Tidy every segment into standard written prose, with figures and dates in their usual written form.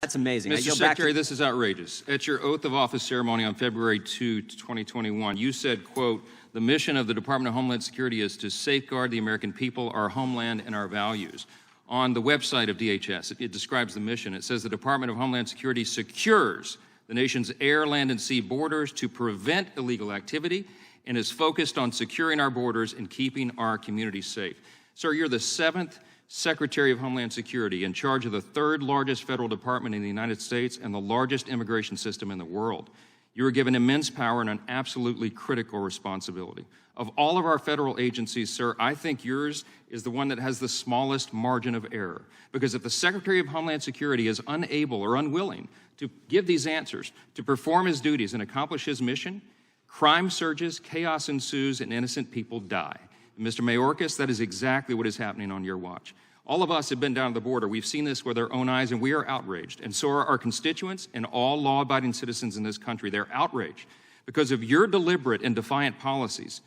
That's amazing. Mr. Secretary, this is outrageous. At your oath of office ceremony on February 2, 2021, you said, quote, "The mission of the Department of Homeland Security is to safeguard the American people, our homeland, and our values." On the website of DHS, it describes the mission. It says the Department of Homeland Security secures the nation's air, land, and sea borders to prevent illegal activity and is focused on securing our borders and keeping our communities safe. Sir, you're the 7th Secretary of Homeland Security in charge of the 3rd largest federal department in the United States and the largest immigration system in the world. You were given immense power and an absolutely critical responsibility. Of all of our federal agencies, sir, I think yours is the one that has the smallest margin of error. Because if the Secretary of Homeland Security is unable or unwilling to give these answers, to perform his duties and accomplish his mission, crime surges, chaos ensues, and innocent people die. And Mr. Mayorkas, that is exactly what is happening on your watch. All of us have been down to the border. We've seen this with our own eyes, and we are outraged. And so are our constituents and all law-abiding citizens in this country. They're outraged because of your deliberate and defiant policies.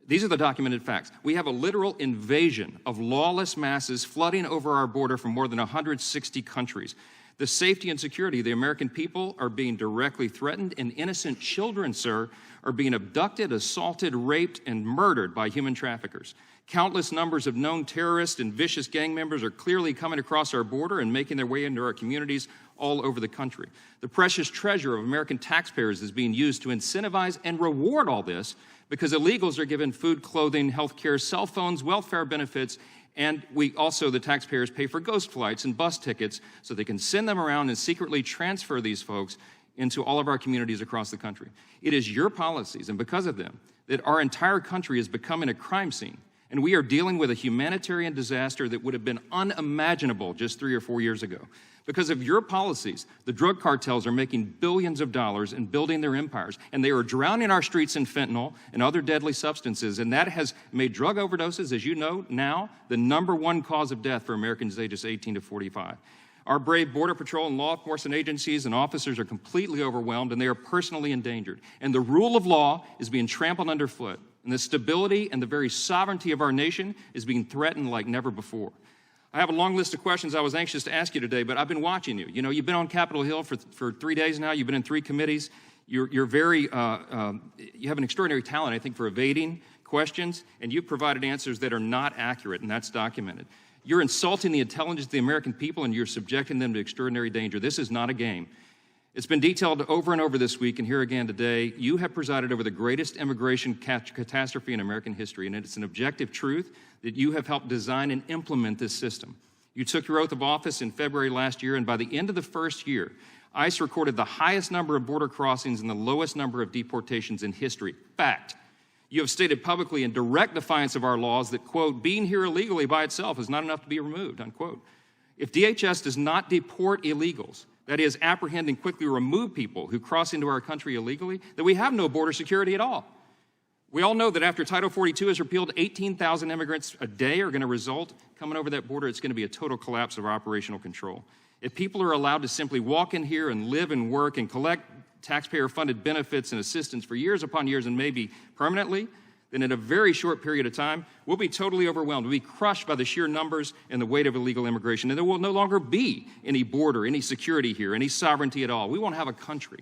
These are the documented facts. We have a literal invasion of lawless masses flooding over our border from more than 160 countries. The safety and security of the American people are being directly threatened, and innocent children, sir, are being abducted, assaulted, raped, and murdered by human traffickers. Countless numbers of known terrorists and vicious gang members are clearly coming across our border and making their way into our communities all over the country. The precious treasure of American taxpayers is being used to incentivize and reward all this because illegals are given food, clothing, health care, cell phones, welfare benefits, and we also, the taxpayers, pay for ghost flights and bus tickets so they can send them around and secretly transfer these folks into all of our communities across the country. It is your policies, and because of them, that our entire country is becoming a crime scene. And we are dealing with a humanitarian disaster that would have been unimaginable just 3 or 4 years ago. Because of your policies, the drug cartels are making billions of dollars and building their empires, and they are drowning our streets in fentanyl and other deadly substances, and that has made drug overdoses, as you know now, the #1 cause of death for Americans ages 18 to 45. Our brave Border Patrol and law enforcement agencies and officers are completely overwhelmed, and they are personally endangered. And the rule of law is being trampled underfoot, and the stability and the very sovereignty of our nation is being threatened like never before. I have a long list of questions I was anxious to ask you today, but I've been watching you. You know, you've been on Capitol Hill for 3 days now. You've been in 3 committees. You have an extraordinary talent, I think, for evading questions, and you've provided answers that are not accurate, and that's documented. You're insulting the intelligence of the American people, and you're subjecting them to extraordinary danger. This is not a game. It's been detailed over and over this week, and here again today. You have presided over the greatest immigration catastrophe in American history, and it's an objective truth that you have helped design and implement this system. You took your oath of office in February last year, and by the end of the first year, ICE recorded the highest number of border crossings and the lowest number of deportations in history. Fact. You have stated publicly in direct defiance of our laws that, quote, being here illegally by itself is not enough to be removed, unquote. If DHS does not deport illegals, that is, apprehend and quickly remove people who cross into our country illegally, then we have no border security at all. We all know that after Title 42 is repealed, 18,000 immigrants a day are going to result coming over that border. It's going to be a total collapse of operational control. If people are allowed to simply walk in here and live and work and collect taxpayer-funded benefits and assistance for years upon years and maybe permanently, then in a very short period of time, we'll be totally overwhelmed. We'll be crushed by the sheer numbers and the weight of illegal immigration, and there will no longer be any border, any security here, any sovereignty at all. We won't have a country.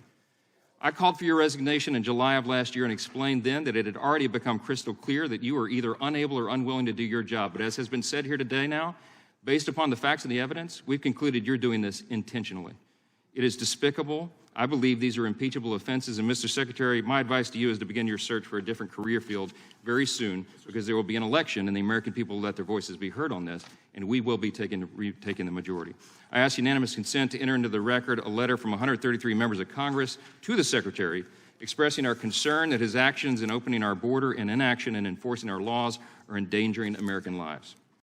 I called for your resignation in July of last year and explained then that it had already become crystal clear that you were either unable or unwilling to do your job. But as has been said here today now, based upon the facts and the evidence, we've concluded you're doing this intentionally. It is despicable. I believe these are impeachable offenses. And Mr. Secretary, my advice to you is to begin your search for a different career field very soon, because there will be an election and the American people will let their voices be heard on this, and we will be taking the majority. I ask unanimous consent to enter into the record a letter from 133 members of Congress to the Secretary expressing our concern that his actions in opening our border and inaction in enforcing our laws are endangering American lives.